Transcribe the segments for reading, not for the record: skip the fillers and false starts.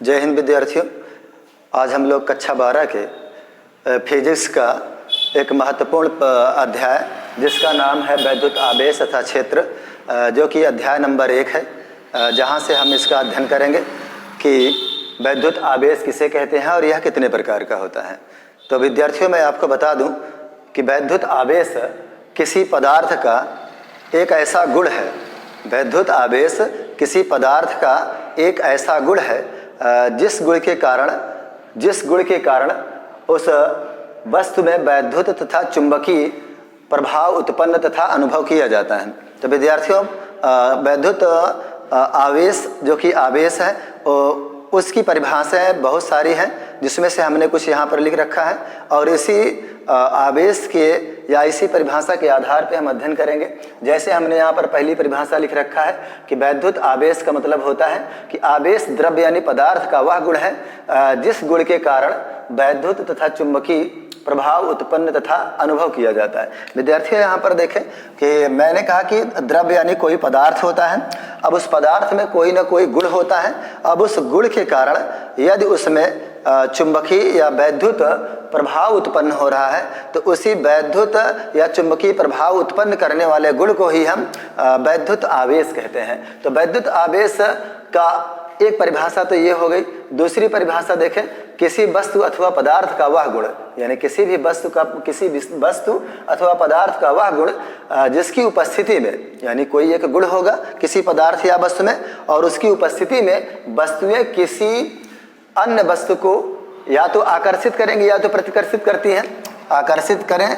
जय हिंद विद्यार्थियों। आज हम लोग कक्षा 12 के फिजिक्स का एक महत्वपूर्ण अध्याय जिसका नाम है वैद्युत आवेश तथा क्षेत्र, जो कि अध्याय नंबर 1 है, जहां से हम इसका अध्ययन करेंगे कि वैद्युत आवेश किसे कहते हैं और यह कितने प्रकार का होता है। तो विद्यार्थियों, मैं आपको बता दूं कि वैद्युत आवेश किसी पदार्थ का एक ऐसा गुण है, वैद्युत आवेश किसी पदार्थ का एक ऐसा गुण है जिस गुण के कारण उस वस्तु में वैद्युत तथा चुंबकीय प्रभाव उत्पन्न तथा अनुभव किया जाता है। तो विद्यार्थियों, वैद्युत आवेश जो कि आवेश है उसकी परिभाषाएं बहुत सारी हैं, जिसमें से हमने कुछ यहाँ पर लिख रखा है और इसी आवेश के या इसी परिभाषा के आधार पे हम अध्ययन करेंगे। जैसे हमने यहाँ पर पहली परिभाषा लिख रखा है कि वैद्युत आवेश का मतलब होता है कि आवेश द्रव्य यानी पदार्थ का वह गुण है जिस गुण के कारण वैद्युत तथा चुंबकीय प्रभाव उत्पन्न तथा अनुभव किया जाता है। विद्यार्थियों, यहाँ पर देखें कि मैंने कहा कि द्रव्य यानी कोई पदार्थ होता है। अब उस पदार्थ में कोई ना कोई गुण होता है। अब उस गुण के कारण यदि उसमें चुंबकीय या वैद्युत प्रभाव उत्पन्न हो रहा है तो उसी वैद्युत या चुंबकीय प्रभाव उत्पन्न करने वाले गुण को ही हम वैद्युत आवेश कहते हैं। तो वैद्युत आवेश का एक परिभाषा तो ये हो गई। दूसरी परिभाषा देखें, किसी वस्तु अथवा पदार्थ का वह गुण, यानी किसी वस्तु अथवा पदार्थ का वह गुण जिसकी उपस्थिति में, यानी कोई एक गुण होगा किसी पदार्थ या वस्तु में और उसकी उपस्थिति में वस्तुएं किसी अन्य वस्तु को या तो आकर्षित करेंगी या तो प्रतिकर्षित करती हैं। आकर्षित करें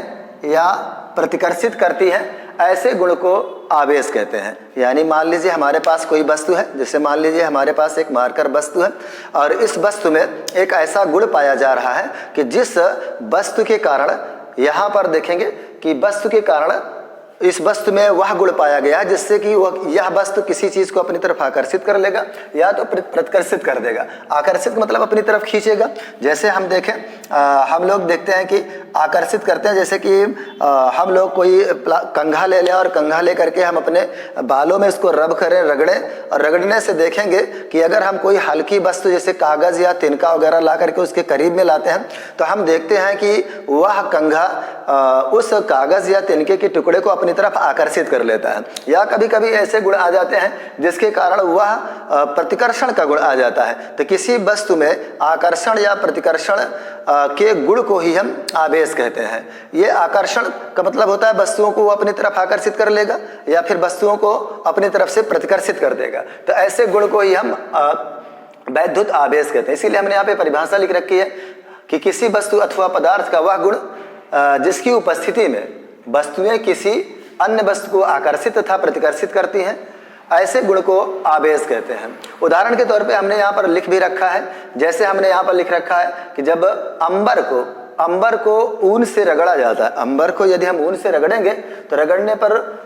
या प्रतिकर्षित करती हैं, ऐसे गुण को आवेश कहते हैं। यानी मान लीजिए हमारे पास कोई वस्तु है, जैसे मान लीजिए हमारे पास एक मार्कर वस्तु है और इस वस्तु में एक ऐसा गुण पाया जा रहा है कि जिस वस्तु के कारण, यहाँ पर देखेंगे कि वस्तु के कारण इस वस्तु में वह गुण पाया गया है जिससे कि यह वस्तु किसी चीज को अपनी तरफ आकर्षित कर लेगा या तो प्रतिकर्षित कर देगा। आकर्षित मतलब अपनी तरफ खींचेगा। जैसे हम देखें, हम लोग देखते हैं कि आकर्षित करते हैं, जैसे कि हम लोग कोई कंघा ले लें और कंघा ले करके हम अपने बालों में इसको रब करें, रगड़ें और रगड़ने से देखेंगे कि अगर हम कोई हल्की वस्तु जैसे कागज या तिनका वगैरह ला करके उसके करीब में लाते हैं तो हम देखते हैं कि वह कंघा उस कागज या तिनके के टुकड़े को अपनी तरफ आकर्षित कर लेता है। या कभी कभी ऐसे गुण आ जाते हैं जिसके कारण वह प्रतिकर्षण का गुण आ जाता है। तो किसी वस्तु में आकर्षण या प्रतिकर्षण के गुण को ही हम आवेश कहते हैं। ये आकर्षण का मतलब होता है वस्तुओं को वो अपनी तरफ आकर्षित कर लेगा या फिर वस्तुओं को अपनी तरफ से प्रतिकर्षित कर देगा। तो ऐसे गुण को ही हम वैद्युत आवेश कहते हैं। इसीलिए हमने यहाँ पे परिभाषा लिख रखी है कि किसी वस्तु अथवा पदार्थ का वह गुण जिसकी उपस्थिति में वस्तुएं किसी अन्य वस्तु को आकर्षित तथा प्रतिकर्षित करती हैं, ऐसे गुण को आवेश कहते हैं। उदाहरण के तौर पे हमने यहाँ पर लिख भी रखा है। जैसे हमने यहाँ पर लिख रखा है कि जब अंबर को ऊन से रगड़ा जाता है, अंबर को यदि हम ऊन से रगड़ेंगे तो रगड़ने पर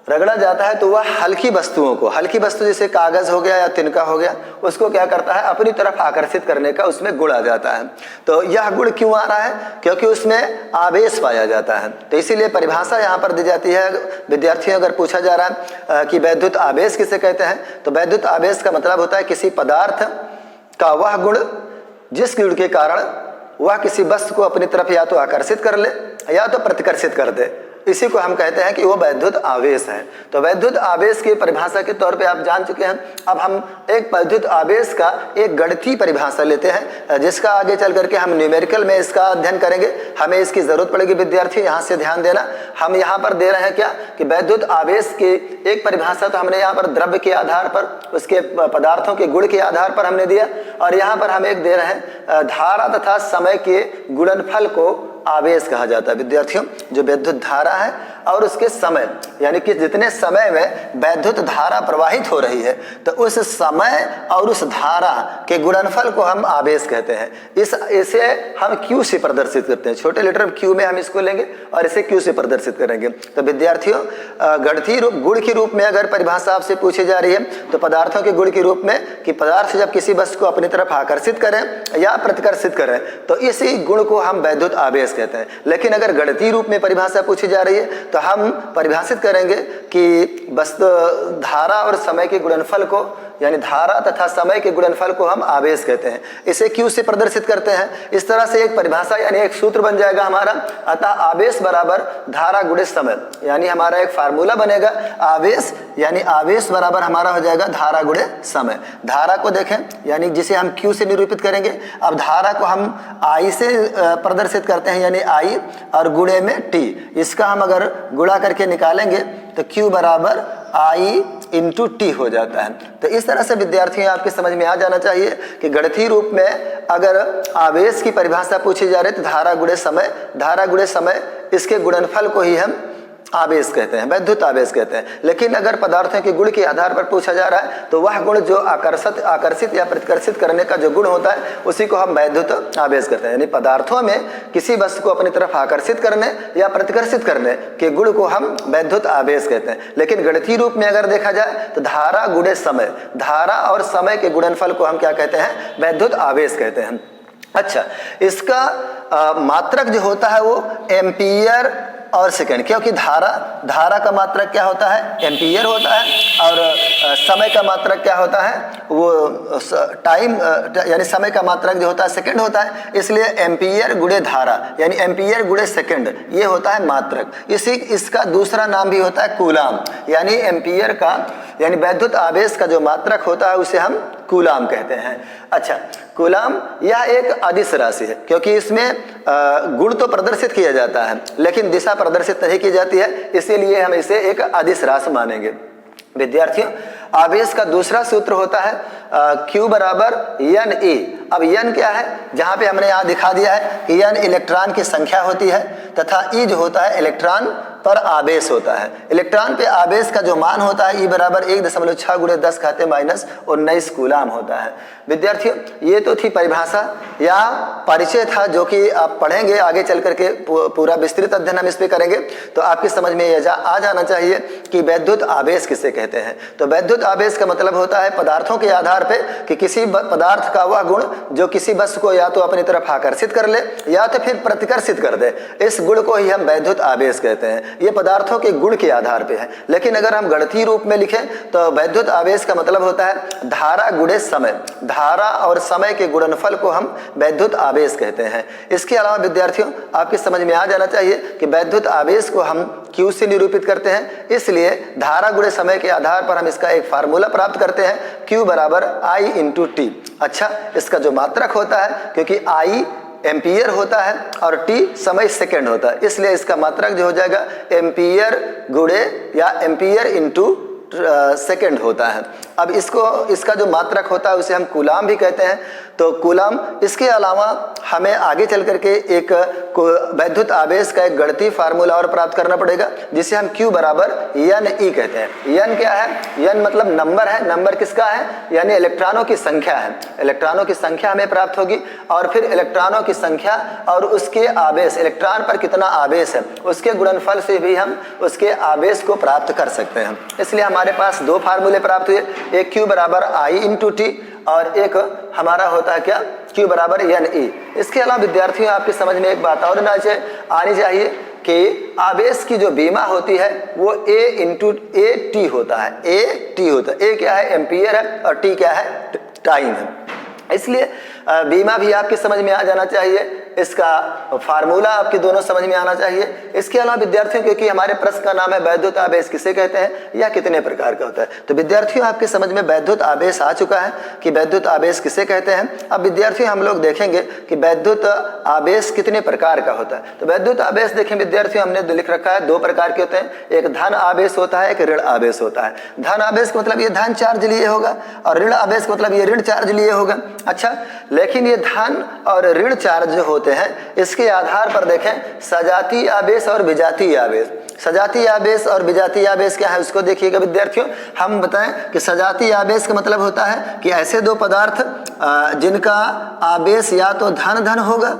रगड़ा जाता है तो वह हल्की वस्तुओं को, हल्की वस्तु जैसे कागज हो गया या तिनका हो गया, उसको क्या करता है, अपनी तरफ आकर्षित करने का उसमें गुण आ जाता है। तो यह गुण क्यों आ रहा है? क्योंकि उसमें आवेश पाया जाता है। तो इसीलिए परिभाषा यहाँ पर दी जाती है। विद्यार्थियों, अगर पूछा जा रहा है कि वैद्युत आवेश किसे कहते हैं, तो वैद्युत आवेश का मतलब होता है किसी पदार्थ का वह गुण जिस गुण के कारण वह किसी वस्तु को अपनी तरफ या तो आकर्षित कर ले या तो प्रतिकर्षित कर दे, इसी को हम कहते हैं कि वो वैद्युत आवेश है। तो वैद्युत आवेश की परिभाषा के तौर पे आप जान चुके हैं। अब हम एक वैद्युत आवेश का एक गणितीय परिभाषा लेते हैं जिसका आगे चल करके हम न्यूमेरिकल में इसका अध्ययन करेंगे। हमें इसकी जरूरत पड़ेगी। विद्यार्थी, यहाँ से ध्यान देना, हम यहाँ पर दे रहे हैं क्या कि वैद्युत आवेश की एक परिभाषा तो हमने यहाँ पर द्रव्य के आधार पर, उसके पदार्थों के गुण के आधार पर हमने दिया, और यहाँ पर हम एक दे रहे हैं धारा तथा समय के गुणनफल को आवेश कहा जाता है। विद्यार्थियों, जो विद्युत धारा है और उसके समय, यानी कि जितने समय में वैद्युत धारा प्रवाहित हो रही है तो उस समय और उस धारा के गुणनफल को हम आवेश कहते हैं। इसे हम Q से प्रदर्शित करते हैं। छोटे लेटर Q में हम इसको लेंगे और इसे Q से प्रदर्शित करेंगे। तो विद्यार्थियों, गणितीय गुण के रूप में अगर परिभाषा आपसे पूछी जा रही है तो पदार्थों के गुण के रूप में कि पदार्थ जब किसी वस्तु को अपनी तरफ आकर्षित करें या प्रतिकर्षित करें तो इसी गुण को हम वैद्युत आवेश कहते हैं। लेकिन अगर गणितीय रूप में परिभाषा पूछी जा रही है तो हम परिभाषित करेंगे कि बस धारा और समय के गुणनफल को यानी धारा तथा समय के गुणनफल को हम आवेश कहते हैं। इसे Q से प्रदर्शित करते हैं। इस तरह से एक परिभाषा यानी एक सूत्र बन जाएगा हमारा, अतः आवेश बराबर धारा गुणे समय, यानी हमारा एक फार्मूला बनेगा आवेश, यानी आवेश बराबर हमारा हो जाएगा धारा गुणे समय। धारा को देखें यानी जिसे हम Q से निरूपित करेंगे। अब धारा को हम I से प्रदर्शित करते हैं यानी I और गुणे में T। इसका हम अगर गुणा करके निकालेंगे तो Q बराबर I इंटू टी हो जाता है। तो इस तरह से विद्यार्थियों आपके समझ में आ जाना चाहिए कि गणितीय रूप में अगर आवेश की परिभाषा पूछी जा रही है तो धारा गुणे समय इसके गुणनफल को ही हम आवेश कहते हैं, वैद्युत आवेश कहते हैं। लेकिन अगर पदार्थों के गुण के आधार पर पूछा जा रहा है तो वह गुण जो आकर्षित या प्रतिकर्षित करने का जो गुण होता है उसी को हम वैद्युत आवेश कहते हैं। यानी पदार्थों में किसी वस्तु को अपनी तरफ आकर्षित करने या प्रतिकर्षित करने के गुण को हम वैद्युत आवेश कहते हैं। लेकिन गणितीय रूप में अगर देखा जाए तो धारा गुणे समय, धारा और समय के गुणनफल को हम क्या कहते हैं? वैद्युत आवेश कहते हैं। अच्छा, इसका मात्रक जो होता है वो एम्पियर और सेकंड, क्योंकि धारा का मात्रक क्या होता है? एम्पियर होता है, और समय का मात्रक क्या होता है? वो टाइम यानी समय का मात्रक जो होता है सेकंड होता है। इसलिए एम्पियर गुणे धारा यानी एम्पियर गुणे सेकंड ये होता है मात्रक। इसका दूसरा नाम भी होता है कूलाम, यानी एम्पियर का यानी वैद्युत आवेश का जो मात्रक होता है उसे हम कूलाम कहते हैं। अच्छा, कूलाम यह एक अदिश राशि है, क्योंकि इसमें गुण तो प्रदर्शित किया जाता है लेकिन दिशा प्रदर्शित नहीं की जाती है, इसीलिए हम इसे एक अदिश राशि मानेंगे। विद्यार्थियों, आवेश का दूसरा सूत्र होता है Q बराबर एन ई। अब एन क्या है? जहाँ पे हमने यहाँ दिखा दिया है कि एन इलेक्ट्रॉन की संख्या होती है तथा ई जो होता है इलेक्ट्रॉन पर आवेश होता है। इलेक्ट्रॉन पे आवेश का जो मान होता है ई बराबर 1.6 × 10⁻⁻19 कूलाम होता है। विद्यार्थियों, ये तो थी परिभाषा या परिचय था जो कि आप पढ़ेंगे आगे चल करके, पूरा विस्तृत अध्ययन हम इस पे करेंगे तो आपकी समझ में ये आ जाना चाहिए कि वैद्युत आवेश किसे कहते हैं। तो वैद्युत आवेश का मतलब होता है पदार्थों के आधार पे कि किसी पदार्थ का वह गुण जो किसी वस्तु को या तो अपनी तरफ आकर्षित कर ले या तो फिर प्रतिकर्षित कर दे, इस गुण को ही हम वैद्युत आवेश कहते हैं। ये पदार्थों के गुण के आधार पे है। लेकिन अगर हम गणितीय रूप में लिखें तो वैद्युत आवेश का मतलब होता है धारा गुणे समय, धारा और समय के गुणनफल को हम वैद्युत आवेश कहते हैं। इसके अलावा विद्यार्थियों आपकी समझ में आ जाना चाहिए कि वैद्युत आवेश को हम Q से निरूपित करते हैं, इसलिए धारा गुणे समय के आधार पर हम इसका एक फार्मूला प्राप्त करते हैं Q बराबर I इंटू टी। अच्छा, इसका जो मात्रक होता है, क्योंकि I एम्पियर होता है और टी समय सेकंड होता है, इसलिए इसका मात्रक जो हो जाएगा एम्पियर गुणे या एम्पियर इंटू सेकंड होता है। अब इसका जो मात्रक होता है उसे हम कूलाम भी कहते हैं। तो कूलाम, इसके अलावा हमें आगे चल करके एक वैद्युत आवेश का एक गणितीय फार्मूला और प्राप्त करना पड़ेगा जिसे हम Q बराबर एन ई कहते हैं। एन क्या है? एन मतलब नंबर है। नंबर किसका है? यानी इलेक्ट्रॉनों की संख्या है। इलेक्ट्रॉनों की संख्या हमें प्राप्त होगी और फिर इलेक्ट्रॉनों की संख्या और उसके आवेश, इलेक्ट्रॉन पर कितना आवेश है उसके गुणनफल से भी हम उसके आवेश को प्राप्त कर सकते हैं। इसलिए हमारे पास दो फार्मूले प्राप्त हुए, एक Q बराबर I इंटू टी और एक हमारा होता है क्या? Q बराबर एन ई। इसके अलावा विद्यार्थियों आपकी समझ में एक बात और आनी चाहिए कि आवेश की जो बीमा होती है वो A इंटू ए टी होता है। ए टी होता है। ए क्या है? एम्पियर है और टी क्या है? टाइम है। इसलिए बीमा भी आपकी समझ में आ जाना चाहिए, इसका फार्मूला आपके दोनों समझ में आना चाहिए। इसके अलावा विद्यार्थियों, क्योंकि हमारे प्रश्न का नाम है वैद्युत आवेश किसे कहते हैं या कितने प्रकार का होता है, तो विद्यार्थियों आपके समझ में वैद्युत आवेश आ चुका है कि वैद्युत आवेश किसे कहते हैं। अब विद्यार्थियों हम लोग देखेंगे कि वैद्युत आवेश कितने प्रकार का होता है। तो वैद्युत आवेश देखें विद्यार्थियों, हमने लिख रखा है दो प्रकार के होते हैं, एक धन आवेश होता है, एक ऋण आवेश होता है। धन आवेश का मतलब ये धन चार्ज लिए होगा और ऋण आवेश का मतलब ये ऋण चार्ज लिए होगा। अच्छा, लेकिन ये धन और ऋण चार्ज जो होते हैं इसके आधार पर देखें सजातीय आवेश और विजातीय आवेश। सजातीय आवेश और विजातीय आवेश क्या है उसको देखिएगा विद्यार्थियों। हम बताएं कि सजातीय आवेश का मतलब होता है कि ऐसे दो पदार्थ जिनका आवेश या तो धन धन होगा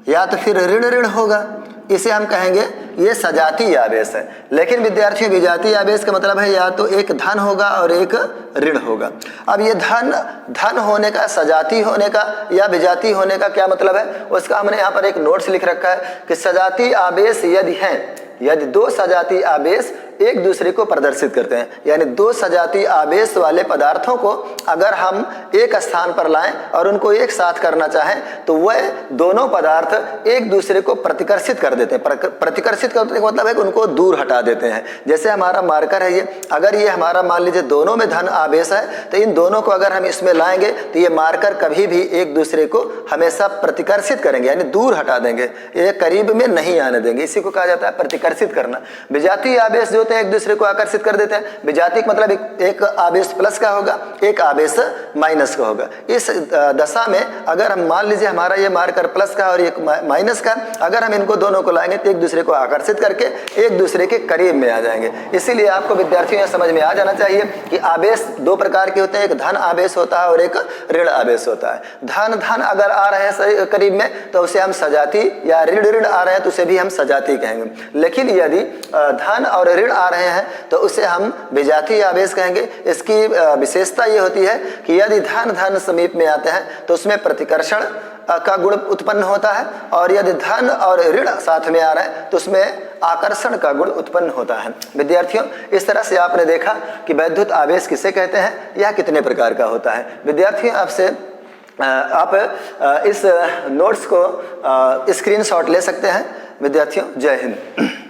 या तो फिर ऋण ऋण होगा, इसे हम कहेंगे ये सजातीय आवेश है। लेकिन विद्यार्थियों विजातीय आवेश का मतलब है या तो एक धन होगा और एक ऋण होगा। अब ये धन होने का, सजातीय होने का या विजातीय होने का क्या मतलब है उसका हमने यहाँ पर एक नोट्स लिख रखा है कि सजातीय आवेश यदि हैं यदि दो सजातीय आवेश एक दूसरे को प्रदर्शित करते हैं, यानी दो सजातीय आवेश वाले पदार्थों को अगर हम एक स्थान पर लाएं और उनको एक साथ करना चाहें तो वह दोनों पदार्थ एक दूसरे को प्रतिकर्षित कर देते हैं। प्रतिकर्षित करने का मतलब है कि उनको दूर हटा देते हैं। जैसे हमारा मार्कर है ये, अगर ये हमारा मान लीजिए दोनों में धन आवेश है तो इन दोनों को अगर हम इसमें लाएंगे तो ये मार्कर कभी भी एक दूसरे को हमेशा प्रतिकर्षित करेंगे, यानी दूर हटा देंगे, ये करीब में नहीं आने देंगे। इसी को कहा जाता है प्रतिकर्षित करना। विजातीय आवेश जो एक दूसरे को आकर्षित कर देते हैं। विजातीय मतलब एक आवेश प्लस का होगा, एक आवेश माइनस का होगा। इस दशा में अगर हम मान लीजिए हमारा ये मार्कर प्लस का और एक माइनस का, अगर हम इनको दोनों को लाएंगे तो एक दूसरे को आकर्षित करके एक दूसरे के करीब में आ जाएंगे। इसीलिए आपको विद्यार्थियों समझ में आ जाना चाहिए कि आवेश दो प्रकार के होते हैं, एक धन आवेश होता है और एक ऋण आवेश होता है। धन अगर आ रहे हैं करीब में तो उसे हम सजातीय, या ऋण आ रहे हैं तो उसे भी हम सजातीय कहेंगे। लेकिन यदि धन और ऋण आ रहे हैं तो उसे हम विजातीय आवेश कहेंगे। इसकी विशेषता ये होती है कि यदि धन समीप में आते हैं तो उसमें प्रतिकर्षण का गुण उत्पन्न होता है, और यदि धन और ऋण साथ में आ रहे हैं तो उसमें आकर्षण का गुण उत्पन्न होता है। विद्यार्थियों, इस तरह से आपने देखा कि वैद्युत आवेश किसे कहते हैं, यह कितने प्रकार का होता है। विद्यार्थियों, आपसे आप इस नोट्स को स्क्रीनशॉट ले सकते हैं। विद्यार्थियों, जय हिंद।